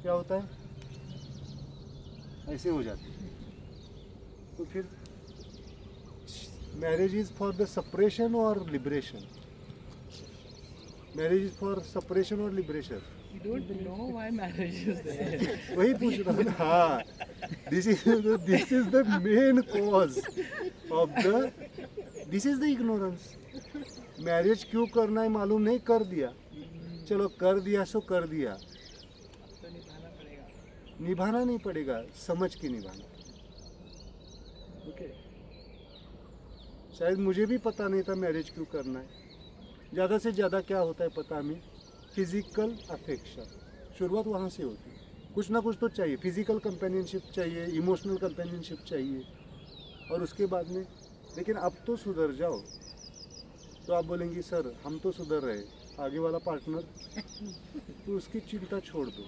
क्या होता है, ऐसे हो जाती है। तो फिर marriage is for the separation और liberation, marriage is for separation और liberation. You don't know why marriage is there. वही पूछ रहा हूँ ना। हाँ, this is the main cause of the, this is the ignorance. Marriage क्यों करना है मालूम नहीं, कर दिया, चलो कर दिया सो कर दिया, तो निभाना पड़ेगा. निभाना नहीं पड़ेगा, समझ के निभाना। ओके, शायद मुझे भी पता नहीं था मैरिज क्यों करना है। ज़्यादा से ज़्यादा क्या होता है पता हमें, फिजिकल अफेक्शन, शुरुआत वहाँ से होती है। कुछ ना कुछ तो चाहिए, फिजिकल कंपेनियनशिप चाहिए, इमोशनल कंपेनियनशिप चाहिए, और उसके बाद में, लेकिन अब तो सुधर जाओ। तो आप बोलेंगे सर हम तो सुधर रहे, आगे वाला पार्टनर, तो उसकी चिंता छोड़ दो।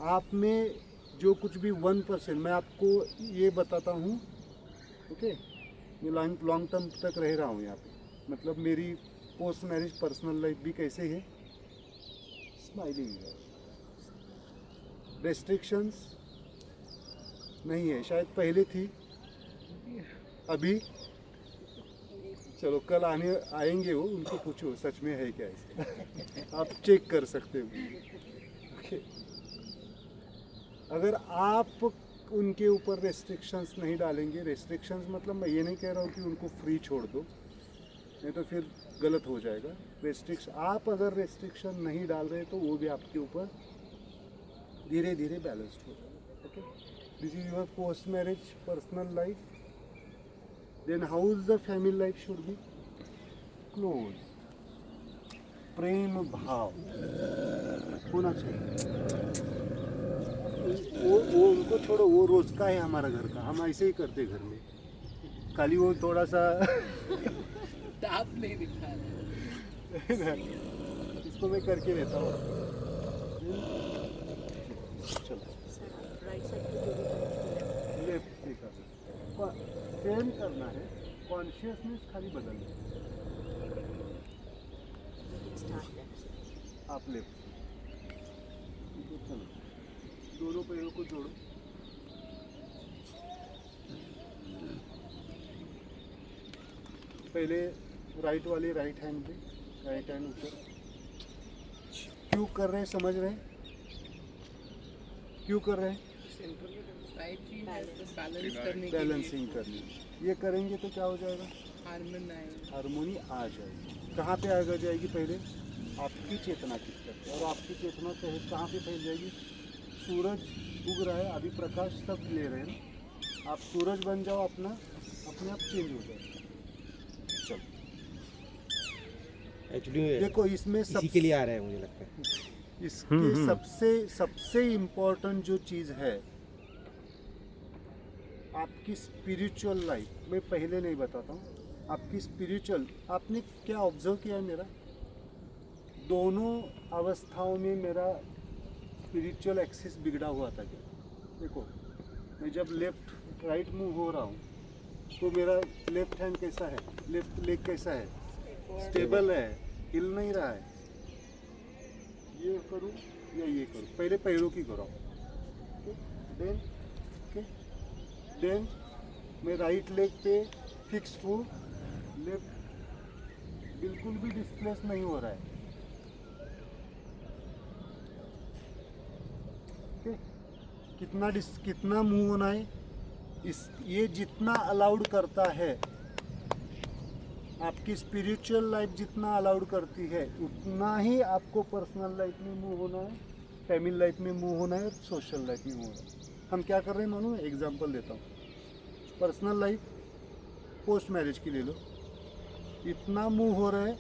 आप में जो कुछ भी 1%, मैं आपको ये बताता हूँ, ओके, मैं लॉन्ग टर्म तक रह रहा हूँ यहाँ पे, मतलब मेरी पोस्ट मैरिज पर्सनल लाइफ भी कैसे है, स्माइलिंग है, रेस्ट्रिक्शंस नहीं है, शायद पहले थी, अभी चलो कल आएंगे वो, उनको पूछो सच में है क्या ऐसे। आप चेक कर सकते हो। ओके, अगर आप उनके ऊपर रेस्ट्रिक्शंस नहीं डालेंगे, रेस्ट्रिक्शंस मतलब मैं ये नहीं कह रहा हूँ कि उनको फ्री छोड़ दो, नहीं तो फिर गलत हो जाएगा। रेस्ट्रिक्शन, आप अगर रेस्ट्रिक्शन नहीं डाल रहे तो वो भी आपके ऊपर धीरे धीरे बैलेंस्ड हो जाएगा। Okay, this is your post marriage personal life. Then how is the family life should be close, प्रेम भाव होना चाहिए। वो उनको छोड़ो, वो रोज का है हमारा घर का, हम ऐसे ही करते घर में, खाली वो थोड़ा सा दांत नहीं दिखा रहा. इसको मैं करके रहता हूँ। चलो राइट साइड पे जो भी लेफ्ट देखा, सेम करना है, कॉन्शियसनेस खाली बदलना है। Start that. आप लेफ्ट, चलो दोनों पैरों को जोड़ो, पहले राइट वाली राइट हैंड पे, राइट हैंड ऊपर। क्यों कर रहे हैं, समझ रहे हैं क्यों कर रहे हैं, राइट ही है तो बैलेंस करने के बैलेंसिंग करनी। ये करेंगे तो क्या हो जाएगा, हार्मोनाइज. हारमोनी आ जाएगी। कहाँ पे आ जाएगी, पहले आपकी चेतना की तरफ, और आपकी चेतना कहाँ पे फैल जाएगी, सूरज उग रहा है, अभी प्रकाश सब ले रहे हैं, आप सूरज बन जाओ, अपना अपने आप चेंज हो जाएगा। चलो एक्चुअली देखो, इसमें इसी के लिए आ रहा है मुझे लगता है। इसके सबसे इम्पोर्टेंट जो चीज़ है आपकी स्पिरिचुअल लाइफ, मैं पहले नहीं बताता हूँ, आपकी स्पिरिचुअल, आपने क्या ऑब्जर्व किया है मेरा, दोनों अवस्थाओं में मेरा स्पिरिचुअल एक्सिस बिगड़ा हुआ था क्या। देखो, मैं जब लेफ्ट राइट मूव हो रहा हूँ तो मेरा लेफ्ट हैंड कैसा है, लेफ्ट लेग कैसा है, स्टेबल है, हिल नहीं रहा है। ये करूँ या ये करूँ, पहले पैरों की कराओ, देन मैं राइट लेग पे फिक्स हूँ, लेफ्ट बिल्कुल भी डिस्प्लेस नहीं हो रहा है। ओके, कितना मूव होना है, ये जितना अलाउड करता है, आपकी स्पिरिचुअल लाइफ जितना अलाउड करती है, उतना ही आपको पर्सनल लाइफ में मूव होना है, फैमिली लाइफ में मूव होना है, और सोशल लाइफ में मूव होना है। हम क्या कर रहे हैं मालूम है, एग्जांपल देता हूँ, पर्सनल लाइफ पोस्ट मैरिज की ले लो, इतना मूव हो रहा है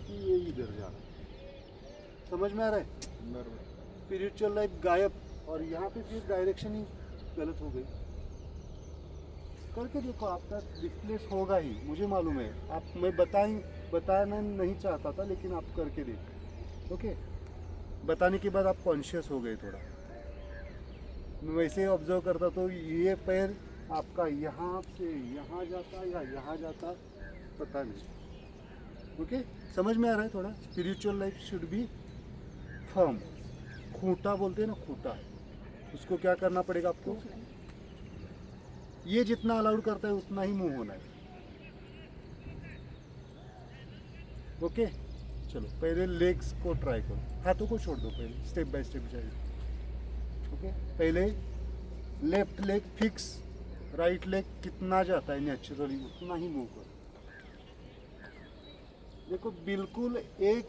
कि ये इधर जा रहा है, समझ में आ रहा है, स्पिरिचुअल लाइफ गायब, और यहाँ पे फिर डायरेक्शन ही गलत हो गई। करके देखो, आपका डिस्प्लेस होगा ही, मुझे मालूम है। आप, मैं बताना नहीं चाहता था, लेकिन आप करके देखो। ओके, बताने के बाद आप कॉन्शियस हो गए थोड़ा। मैं वैसे ही ऑब्जर्व करता तो ये पैर आपका यहाँ से यहाँ जाता या यहाँ जाता, पता नहीं। ओके, समझ में आ रहा है थोड़ा। Spiritual life should B firm, खूंटा बोलते हैं ना, खूंटा, उसको क्या करना पड़ेगा आपको, ये जितना अलाउड करता है उतना ही मूव होना है। ओके, चलो पहले लेग्स को ट्राई करो, हाथों को छोड़ दो पहले, स्टेप बाय स्टेप जाइए। ओके, पहले left leg fix, right leg कितना जाता है नेचुरली उतना ही मूव करो। देखो बिल्कुल एक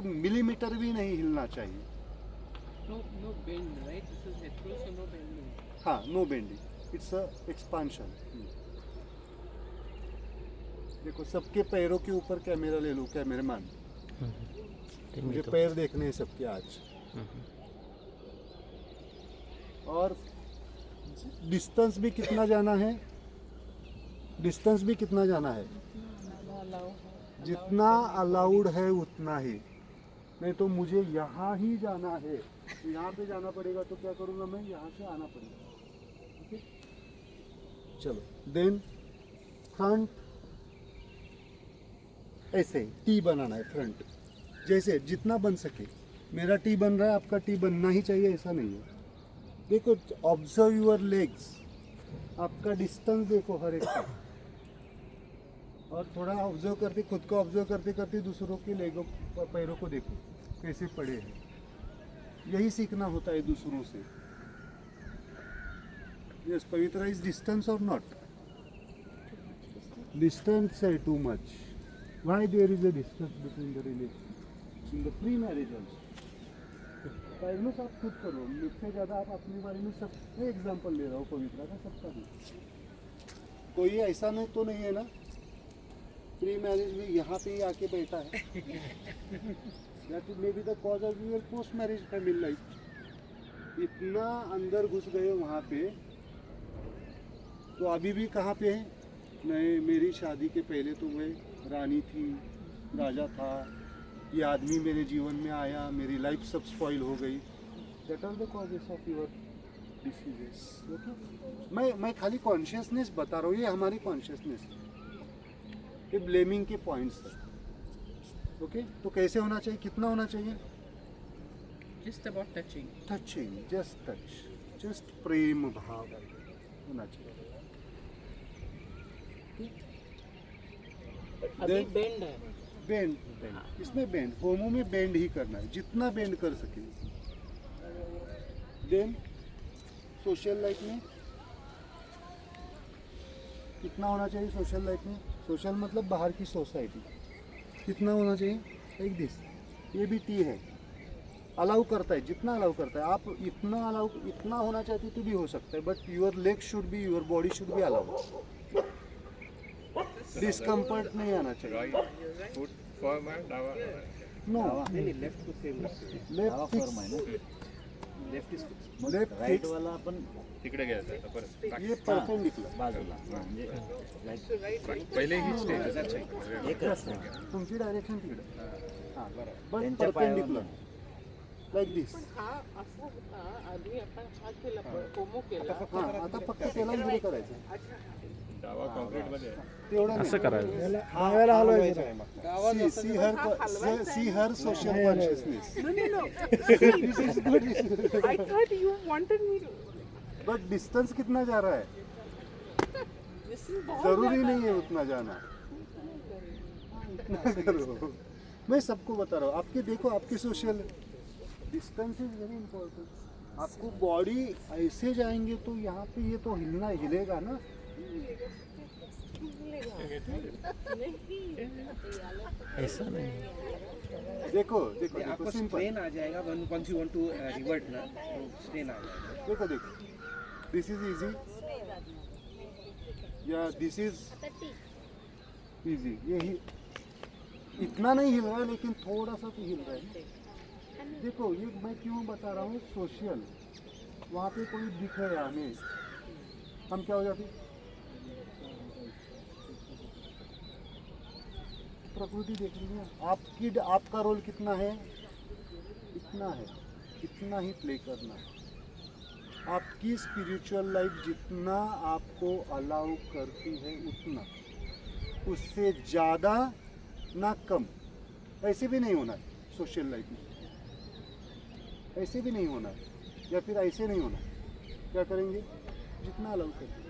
मिलीमीटर भी नहीं हिलना चाहिए। No bend, right? This is hetero, so no bending. हाँ, no bending, it's a expansion. देखो सबके पैरों के ऊपर कैमरा ले लो, कैमरामैन, मुझे पैर देखने हैं सबके आज। और डिस्टेंस भी कितना जाना है, डिस्टेंस भी कितना जाना है, जितना अलाउड है उतना ही, नहीं तो मुझे यहाँ ही जाना है, तो यहाँ पे जाना पड़ेगा, तो क्या करूँगा मैं, यहाँ से आना पड़ेगा। ओके, चलो देन फ्रंट, ऐसे टी बनाना है फ्रंट, जैसे जितना बन सके। मेरा टी बन रहा है, आपका टी बनना ही चाहिए ऐसा नहीं है। देखो ऑब्जर्व यूर लेग्स, आपका डिस्टेंस देखो हर एक का, और थोड़ा ऑब्जर्व करते, खुद को ऑब्जर्व करते करते दूसरों के लेगों पैरों को देखो कैसे पड़े हैं। यही सीखना होता है दूसरों से। यस पवित्रा, इज डिस्टेंस और नॉट, डिस्टेंस है too much. Why there is a distance between the relation in the pre marriage also. Parents आप खुद करो, मुझसे ज़्यादा आप अपने बारे में सब एग्जाम्पल ले रहा हूँ पवित्रा का, सबका भी। कोई ऐसा नहीं तो नहीं है ना प्री मैरिज में यहाँ पे ही आके बैठा है, that may be the cause of your post marriage family life. इतना अंदर घुस गए वहाँ पे, तो अभी भी कहाँ पे है, नहीं मेरी शादी के पहले तो मैं रानी थी, राजा था, ये आदमी मेरे जीवन में आया, मेरी लाइफ सब स्पॉइल हो गई। That are the causes of your diseases. Okay, मैं खाली कॉन्शियसनेस बता रहा हूँ, ये हमारी कॉन्शियसनेस है, ये ब्लेमिंग के पॉइंट्स है। ओके, तो कैसे होना चाहिए, कितना होना चाहिए, Just about touching. Touching, just touch, just प्रेम भाव होना चाहिए। अभी बेंड है, बेंड, इसमें बेंड, होमो में बेंड ही करना है, जितना बेंड कर सके। देन सोशल लाइफ में कितना होना चाहिए, सोशल लाइफ में, सोशल मतलब बाहर की सोसाइटी, कितना होना चाहिए, लाइक दिस। ये भी टी है, अलाउ करता है, जितना अलाउ करता है। आप इतना अलाउ, इतना होना चाहते तो भी हो सकता है, but your leg should be, your body should be allow. Discomfort नहीं आना चाहिए। राइट फुट फॉर्म है, डावा नो, नहीं लेफ्ट को same left fix, left is left right fix, वाला आपण तिकडे घ्यायचं आता परत. ये परपेंडिकुलर, बाजूला म्हणजे लाईक पहिले ही स्टेज एकच नाही. तुमची डायरेक्शन तिकडे, हां बट त्यांच्या परपेंडिकुलर पायावर लाईक दिस। पण हा असा होता, आधी आपण हा केला, होमो केला. हां, आता फक्त त्याला उभे करायचं, डावा कॉन्क्रीट मध्ये आहे. तेवढं असं करायचं। See her social consciousness, this is good, I thought you wanted me to. But distance कितना जा रहा है, This is बहुत जरूरी नहीं है उतना जाना, इतना करो। मैं सबको बता रहा हूँ, आपके देखो आपके social distance is very important. आपको बॉडी ऐसे जाएंगे तो यहाँ पे ये तो हिलना हिलेगा ना। ऐसा नाही. देखो देखो देखो आपको सिंपल, स्ट्रेन आ जाएगा once you want to revert ना, तो स्ट्रेन आ जाएगा। देखो देखो, दिस इज इजी या दिस इज इजी, यही इतना नहीं हिल रहा है लेकिन थोड़ा सा तो हिल रहा है। देखो ये मैं क्यों बता रहा हूँ, सोशल, वहाँ पे कोई दिख रहा है हमें, हम क्या हो जाते, प्रकृति देख रही है आपकी, आपका रोल कितना है, इतना है, इतना ही प्ले करना है। आपकी स्पिरिचुअल लाइफ जितना आपको अलाउ करती है उतना, उससे ज़्यादा ना कम, ऐसे भी नहीं होना है सोशल लाइफ में, ऐसे भी नहीं होना या फिर ऐसे नहीं होना, क्या करेंगे, जितना अलाउ करेंगे।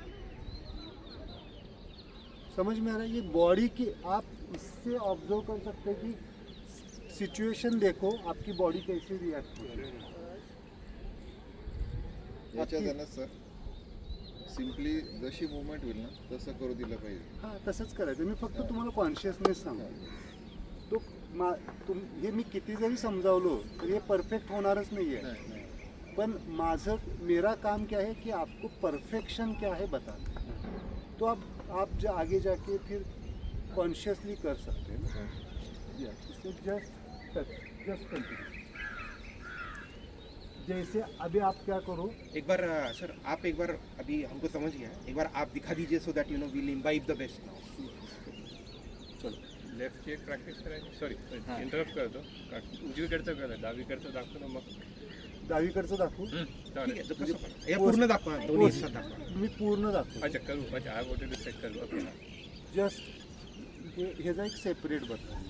समझ में आ रहा है? ये बॉडी की आप इससे ऑब्जर्व कर सकते हैं कि सिचुएशन देखो आपकी बॉडी कैसे रिॲक्ट होते हैं। याच्यात आहे ना सर, सिम्पली जशी मुवमेंट होईल ना तसं करू दिलं पाहिजे. हां तसंच करायचं. मी फक्त तुम्हाला कॉन्शियसनेस सांगतो. तो हे मी किती जरी समजावलो तर हे परफेक्ट होणारच नाही आहे. नाही नाही पण माझं मेरा काम क्या है कि आपको परफेक्शन क्या है बताना. तो आप जो आगे जाके फिर कॉन्शियसली कर सकते हैं ना. Just continue. जैसे अभी आप क्या करो, एक बार सर आप एक बार अभी हमको समझ गया, एक बार आप दिखा दीजिए so that you know will imbibe the best now. चलो लेफ्टची एक प्रॅक्टिस करायची. सॉरी इंटरप्ट करतो. उजवीकडचं करा, डावीकडचं दाखव ना मग. डावीकडचं दाखवू. ठीक चालेल. आहे, तर कसं पण या पूर्ण दाखवा, दोन्ही हिस्सा दाखवा. मी पूर्ण दाखवू. अच्छा करू. अच्छा आय वॉन्टेड टू चेक करू. ओके जस्ट ह्याचा एक सेपरेट बघा.